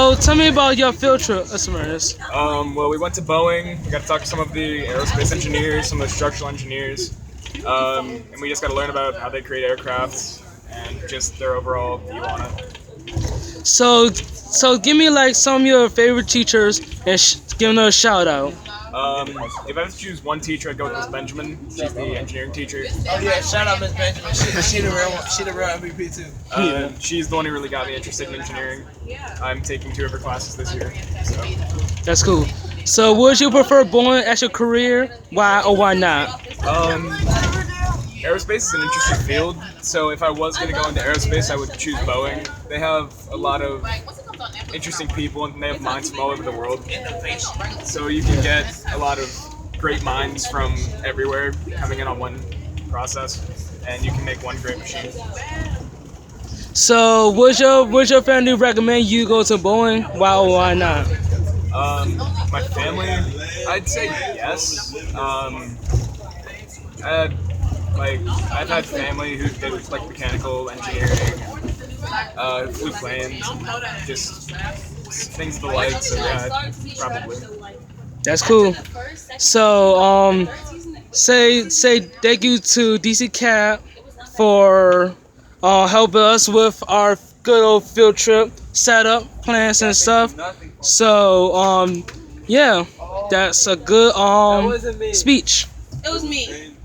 So tell me about your field trip experience. Well, we went to Boeing. We got to talk to some of the aerospace engineers, some of the structural engineers, and we just got to learn about how they create aircraft and just their overall view on it. So give me like some of your favorite teachers and give them a shout out. If I had to choose one teacher, I'd go with Miss Benjamin. She's the engineering teacher. Oh yeah, shout out Miss Benjamin. She the real one. She the real MVP too. She's the one who really got me interested in engineering. I'm taking 2 of her classes this year. So. That's cool. So would you prefer Boeing as your career? Why or why not? Aerospace is an interesting field, so if I was going to go into aerospace, I would choose Boeing. They have a lot of interesting people, and they have minds from all over the world. So you can get a lot of great minds from everywhere coming in on one process, and you can make one great machine. So would your family recommend you go to Boeing? Why or why not? My family, I'd say yes. I've had family who did like mechanical engineering, flew planes, just things of the like. So yeah, probably. That's cool. So say thank you to DC Cap for helping us with our good old field trip setup plans and stuff. So yeah, that's a good speech. It was me.